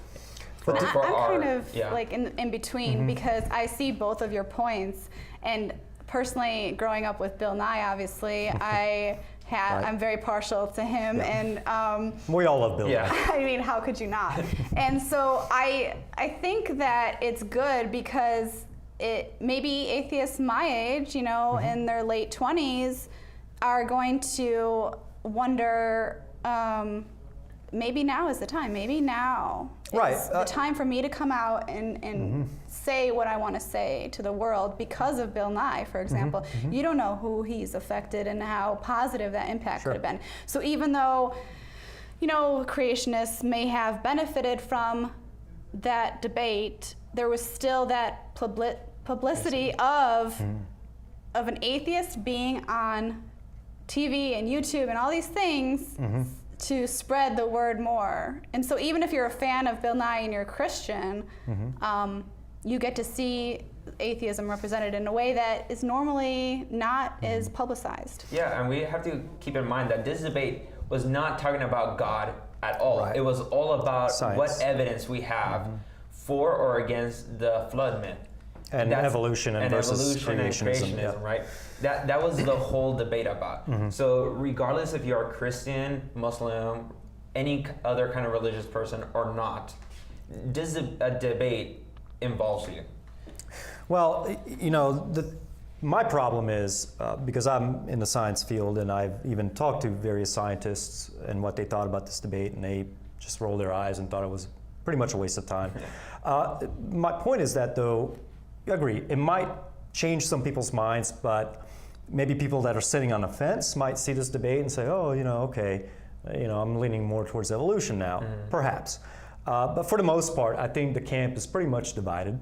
I'm kind of like in between, because I see both of your points, and personally, growing up with Bill Nye, obviously, I'm very partial to him, and we all love Bill Nye. I mean, how could you not? And so I think that it's good because maybe atheists my age, you know, in their late 20s, are going to wonder. Maybe now is the time. Maybe now is the time for me to come out and say what I want to say to the world because of Bill Nye, for example. You don't know who he's affected and how positive that impact could have been. So even though, you know, creationists may have benefited from that debate, there was still that publicity of an atheist being on TV and YouTube and all these things to spread the word more. And so even if you're a fan of Bill Nye and you're a Christian, you get to see atheism represented in a way that is normally not as publicized. Yeah, and we have to keep in mind that this debate was not talking about God at all. It was all about science. What evidence we have for or against the flood myth. And evolution versus creationism, right? That was the whole debate about. So regardless if you're a Christian, Muslim, any other kind of religious person or not, this debate involves you. Well, you know, my problem is, because I'm in the science field and I've even talked to various scientists and what they thought about this debate, and they just rolled their eyes and thought it was pretty much a waste of time. My point is that, though, I agree, it might change some people's minds, but maybe people that are sitting on the fence might see this debate and say, oh, you know, okay, you know, I'm leaning more towards evolution now, perhaps. But for the most part, I think the camp is pretty much divided.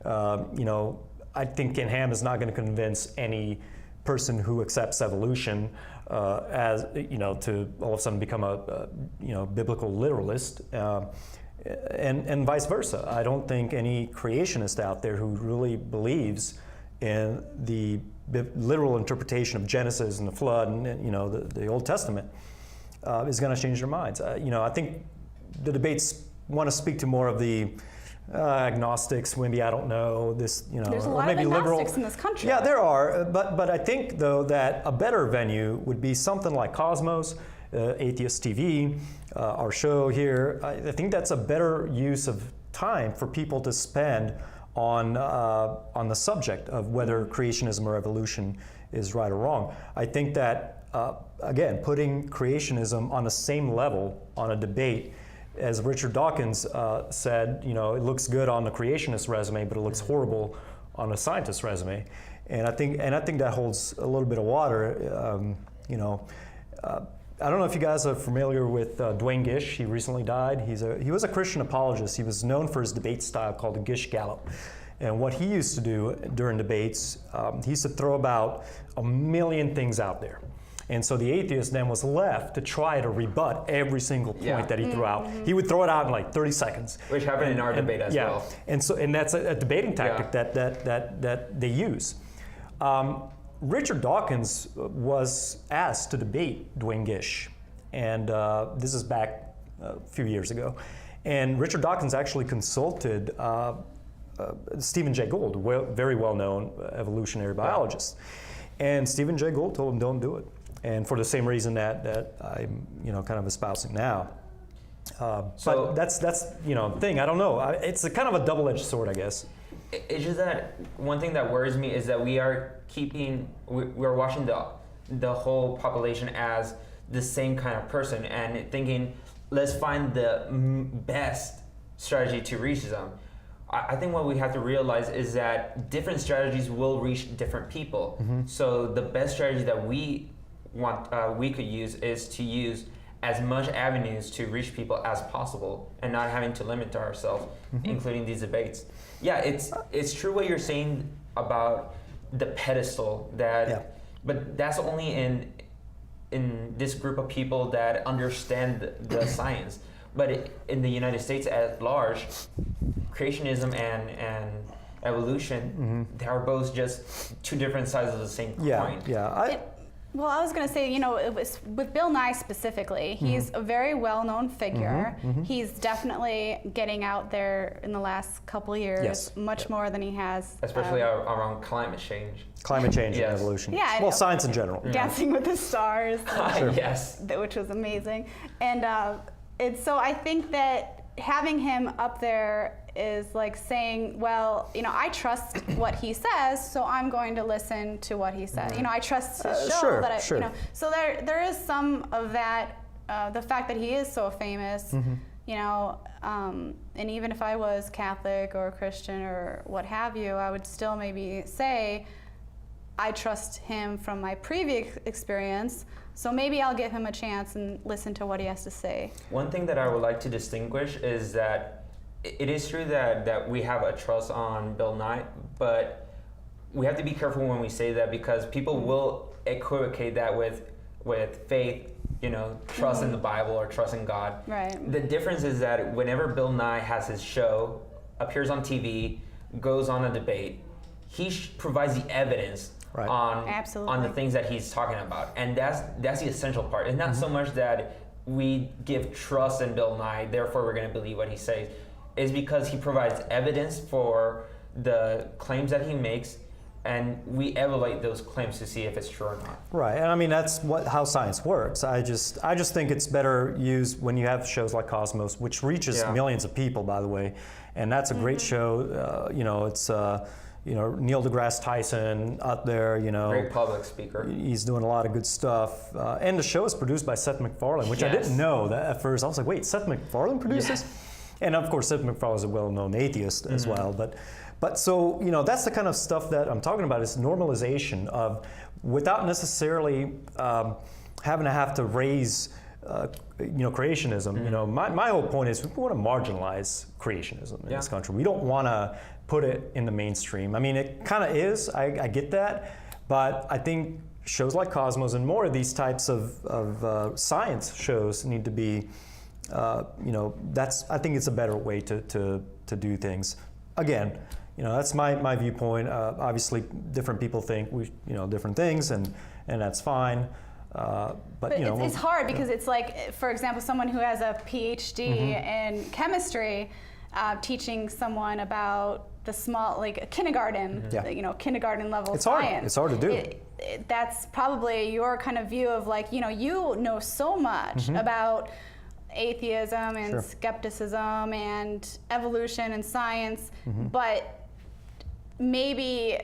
You know, I think Ken Ham is not going to convince any person who accepts evolution as, you know, to all of a sudden become a you know, biblical literalist. And vice versa. I don't think any creationist out there who really believes in the literal interpretation of Genesis and the flood and, you know, the Old Testament is going to change their minds. You know, I think the debates want to speak to more of the agnostics, maybe, I don't know, this, you know, there's a or lot maybe of liberal. agnostics in this country. Yeah, there are, but I think, though, that a better venue would be something like Cosmos, Atheist TV, our show here. I think that's a better use of time for people to spend on the subject of whether creationism or evolution is right or wrong. I think that, again, putting creationism on the same level on a debate, as Richard Dawkins said, you know, it looks good on the creationist resume, but it looks horrible on a scientist resume. And I think that holds a little bit of water. You know, I don't know if you guys are familiar with Duane Gish. He recently died. He was a Christian apologist. He was known for his debate style called the Gish Gallop. And what he used to do during debates, he used to throw about 1 million things out there. And so the atheist then was left to try to rebut every single point that he threw out. He would throw it out in like 30 seconds. Which happened in our debate as well. And that's a debating tactic that they use. Richard Dawkins was asked to debate Duane Gish, and this is back a few years ago. And Richard Dawkins actually consulted Stephen Jay Gould, very well-known evolutionary biologist. And Stephen Jay Gould told him, don't do it. And for the same reason that I'm, you know, kind of espousing now. But that's thing. I don't know. It's a kind of a double-edged sword, I guess. It's just that one thing that worries me is that we're watching the whole population as the same kind of person and thinking, let's find the best strategy to reach them. I think what we have to realize is that different strategies will reach different people. So the best strategy that we could use is to use as much avenues to reach people as possible and not having to limit ourselves, including these debates. Yeah, it's true what you're saying about the pedestal but that's only in this group of people that understand the science. But in the United States at large, creationism and evolution, they are both just two different sides of the same coin. Well, I was going to say, you know, it was with Bill Nye specifically. He's a very well-known figure. He's definitely getting out there in the last couple of years, much more than he has. Especially around climate change. Climate change and evolution. Yeah, well, science in general. Dancing with the Stars. Yes. Which was amazing. And so I think that having him up there is like saying, well, you know, I trust what he says, so I'm going to listen to what he says. You know, I trust his show you know. So there is some of that, the fact that he is so famous, you know, and even if I was Catholic or Christian or what have you, I would still maybe say, I trust him from my previous experience, so maybe I'll give him a chance and listen to what he has to say. One thing that I would like to distinguish is that it is true that we have a trust on Bill Nye, but we have to be careful when we say that because people will equivocate that with faith, you know, trust in the Bible or trust in God. Right. The difference is that whenever Bill Nye has his show, appears on TV, goes on a debate, he provides the evidence on the things that he's talking about, and that's the essential part. It's not so much that we give trust in Bill Nye, therefore we're going to believe what he says. Is because he provides evidence for the claims that he makes, and we evaluate those claims to see if it's true or not. Right, and I mean that's how science works. I just think it's better used when you have shows like Cosmos, which reaches millions of people, by the way, and that's a great show. You know, it's you know, Neil deGrasse Tyson out there. You know, great public speaker. He's doing a lot of good stuff, and the show is produced by Seth MacFarlane, which I didn't know that at first. I was like, wait, Seth MacFarlane produced this? And of course, Seth MacFarlane is a well-known atheist as well. But so, you know, that's the kind of stuff that I'm talking about is normalization of, without necessarily having to raise, you know, creationism. You know, my whole point is we want to marginalize creationism in this country. We don't want to put it in the mainstream. I mean, it kind of is. I get that, but I think shows like Cosmos and more of these types of science shows need to be. You know, I think it's a better way to do things. Again, you know, that's my viewpoint. Obviously, different people think different things, and that's fine. But you know, it's hard because it's like, for example, someone who has a PhD in chemistry teaching someone about the small, like a kindergarten, you know, kindergarten level science. It's hard to do. That's probably your kind of view of like, you know so much about atheism and skepticism and evolution and science, but maybe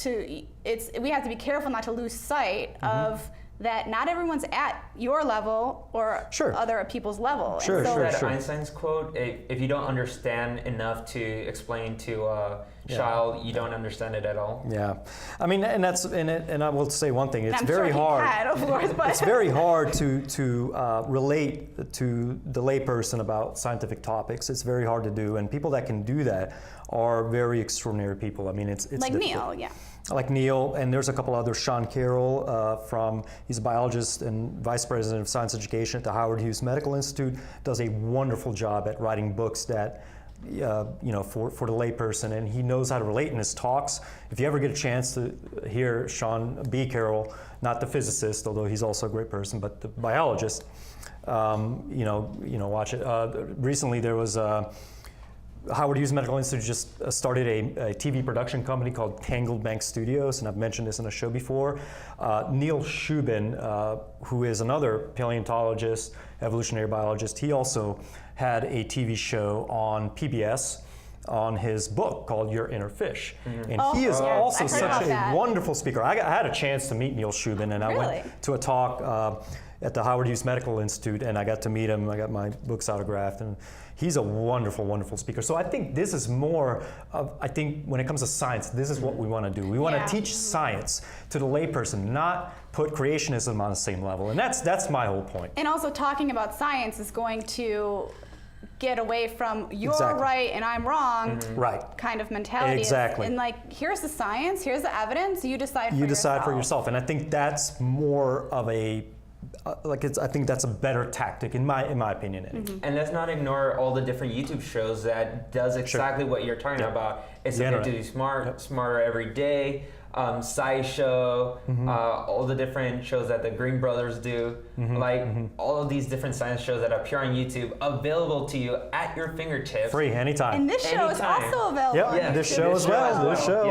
we have to be careful not to lose sight of that not everyone's at your level or Sure. other people's level. Sure, And so, sure, That sure. Einstein's quote, if you don't understand enough to explain to a child, you don't understand it at all. Yeah, I mean, and I will say one thing: it's I'm very sure hard. He had, of course, but It's very hard to relate to the layperson about scientific topics. It's very hard to do, and people that can do that are very extraordinary people. I mean, it's like difficult. Neil, yeah. Like Neil, and there's a couple others. Sean Carroll, he's a biologist and vice president of science education at the Howard Hughes Medical Institute, does a wonderful job at writing books that, for the layperson, and he knows how to relate in his talks. If you ever get a chance to hear Sean B. Carroll, not the physicist, although he's also a great person, but the biologist, watch it. Recently, there was Howard Hughes Medical Institute just started a TV production company called Tangled Bank Studios, and I've mentioned this in a show before. Neil Shubin, who is another paleontologist, evolutionary biologist, he also had a TV show on PBS on his book called Your Inner Fish. And he is also I've heard such about a that. wonderful speaker. I had a chance to meet Neil Shubin, and I Really? went to a talk at the Howard Hughes Medical Institute, and I got to meet him. I got my books autographed, and he's a wonderful, wonderful speaker. So I think this is more of, when it comes to science, this is what we want to do. We want to teach science to the layperson, not put creationism on the same level. And that's my whole point. And also talking about science is going to get away from you're Exactly. right and I'm wrong Right. kind of mentality. Exactly. And like, here's the science, here's the evidence, you decide for yourself. You decide for yourself. And I think that's more of a, I think that's a better tactic in my opinion. Anyway. And let's not ignore all the different YouTube shows that does exactly what you're talking about. It's The okay to internet. be smarter every day. SciShow, all the different shows that the Green Brothers do, all of these different science shows that appear on YouTube, available to you at your fingertips. Free anytime. And this show is Anytime. also available. Yep, on Yeah, this YouTube show as well. This show.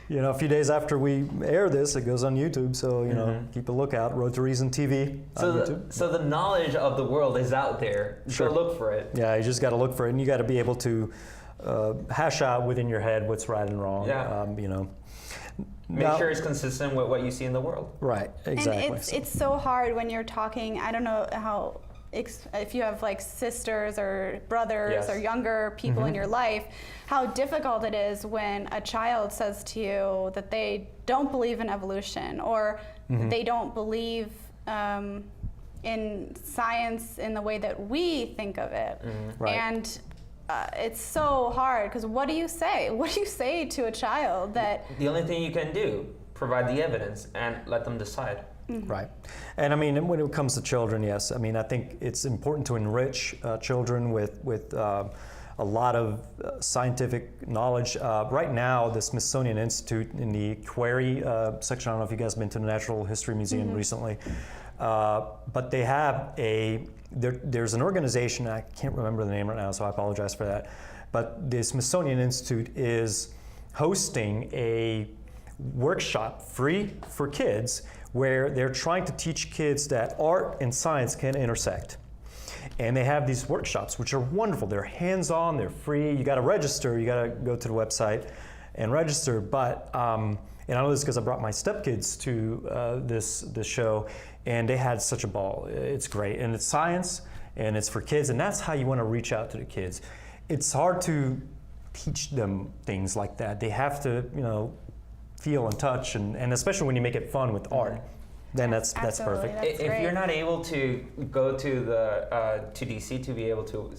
Yeah. A few days after we air this, it goes on YouTube. So keep a lookout. Road to Reason TV on YouTube. So the knowledge of the world is out there. Sure. Go look for it. Yeah, you just got to look for it, and you got to be able to hash out within your head what's right and wrong. Yeah. Make Now- sure it's consistent with what you see in the world. Right, exactly. And it's so hard when you're talking, I don't know how, if you have like sisters or brothers Yes. or younger people in your life, how difficult it is when a child says to you that they don't believe in evolution or they don't believe in science in the way that we think of it. Right. And it's so hard because what do you say? What do you say to a child that The only thing you can do, provide the evidence and let them decide. Right. And I mean, when it comes to children, yes. I mean, I think it's important to enrich children with a lot of scientific knowledge. Right now, the Smithsonian Institute in the Quarry section, I don't know if you guys have been to the Natural History Museum recently, but they have there's an organization, I can't remember the name right now, so I apologize for that, but the Smithsonian Institute is hosting a workshop free for kids where they're trying to teach kids that art and science can intersect. And they have these workshops, which are wonderful. They're hands-on, they're free. You gotta register, you gotta go to the website and register. But, and I know this because I brought my stepkids to this show, and they had such a ball. It's great, and it's science, and it's for kids, and that's how you wanna reach out to the kids. It's hard to teach them things like that. They have to, feel and touch, and especially when you make it fun with art, then that's Absolutely, perfect. that's If great. you're not able to go to the to DC to be able to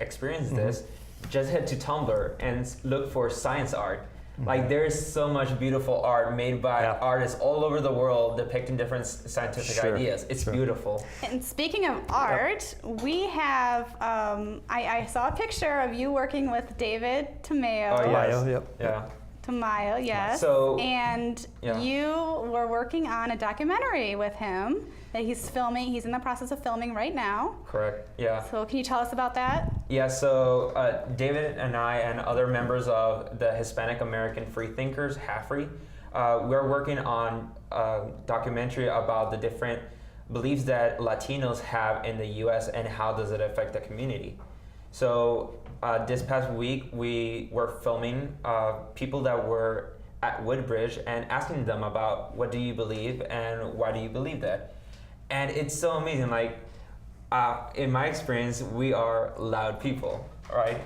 experience this, just head to Tumblr and look for science art. Like there is so much beautiful art made by artists all over the world depicting different scientific Sure, ideas. It's sure. beautiful. And speaking of art, we have, I saw a picture of you working with David Tamayo. Oh, yes. Bio, yep. Yeah. Tamayo, yes. So- and Yeah. you were working on a documentary with him that he's filming. He's in the process of filming right now. Correct. Yeah. So can you tell us about that? Yeah, so David and I and other members of the Hispanic American Free Thinkers, HAFRE, we're working on a documentary about the different beliefs that Latinos have in the US and how does it affect the community. So this past week we were filming people that were at Woodbridge and asking them about what do you believe and why do you believe that. And it's so amazing. Like, in my experience, we are loud people, right?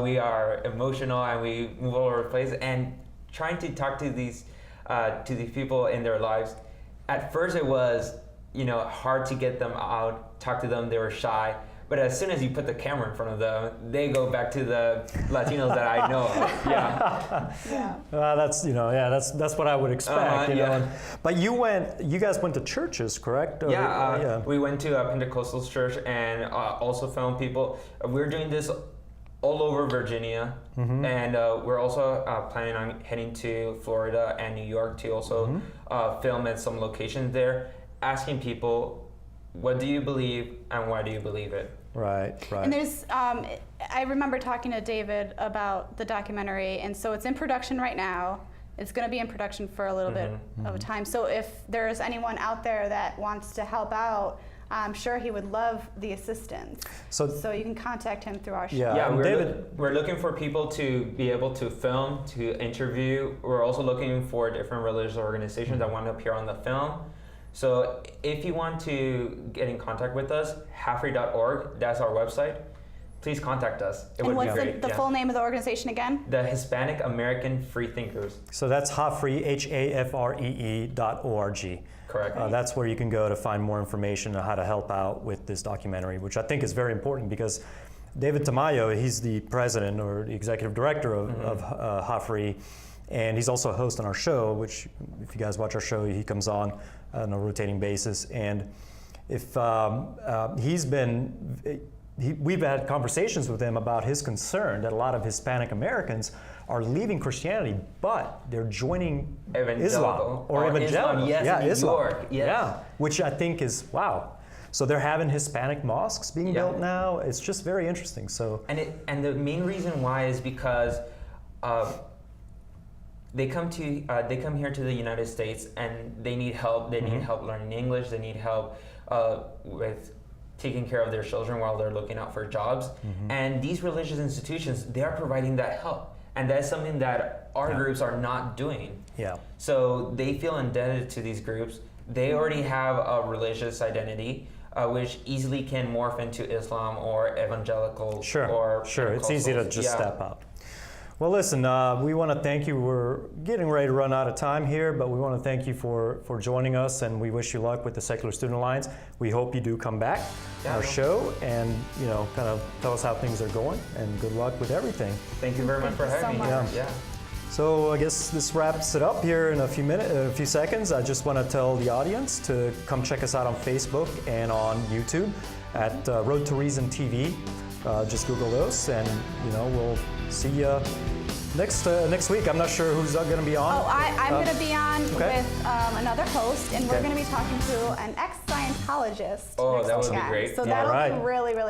We are emotional and we move all over the place. And trying to talk to these people in their lives, at first it was, hard to get them out, talk to them. They were shy. But as soon as you put the camera in front of them, they go back to the Latinos that I know of. Yeah. That's what I would expect. Yeah. But you guys went to churches, correct? We went to a Pentecostal church and also filmed people. We're doing this all over Virginia, and we're also planning on heading to Florida and New York to also film at some locations there, asking people, what do you believe and why do you believe it? Right. And there's, I remember talking to David about the documentary, and so it's in production right now. It's going to be in production for a little bit of time. So if there's anyone out there that wants to help out, I'm sure he would love the assistance. So you can contact him through our show. Yeah, we're looking for people to be able to film, to interview. We're also looking for different religious organizations that want to appear on the film. So if you want to get in contact with us, HAFRE.org, that's our website. Please contact us. It would be great. And what's the full name of the organization again? The Hispanic American Freethinkers. So that's HAFRE, HAFREE.org. Correct. That's where you can go to find more information on how to help out with this documentary, which I think is very important because David Tamayo, he's the president or the executive director of HAFRE, and he's also a host on our show, which if you guys watch our show, he comes on a rotating basis. And if we've had conversations with him about his concern that a lot of Hispanic Americans are leaving Christianity, but they're joining Islam or evangelical. Yes, in New Islam. York. Yes. Yeah, which I think is wow. So they're having Hispanic mosques being built now. It's just very interesting. So and the main reason why is because they come here to the United States and they need help. They need help learning English. They need help with taking care of their children while they're looking out for jobs. And these religious institutions, they are providing that help. And that's something that our groups are not doing. Yeah. So they feel indebted to these groups. They already have a religious identity, which easily can morph into Islam or evangelical. Sure. It's easy to just step out. Well, listen, we want to thank you. We're getting ready to run out of time here, but we want to thank you for joining us, and we wish you luck with the Secular Student Alliance. We hope you do come back to our show and kind of tell us how things are going, and good luck with everything. Thank you very much for having me. Yeah. So I guess this wraps it up here in a few seconds. I just want to tell the audience to come check us out on Facebook and on YouTube at Road to Reason TV. Just Google those, and we'll see you next week. I'm not sure who's going to be on. Oh, I'm going to be on with another host, and we're going to be talking to an ex-Scientologist. Oh, that would be great. So that'll be really, really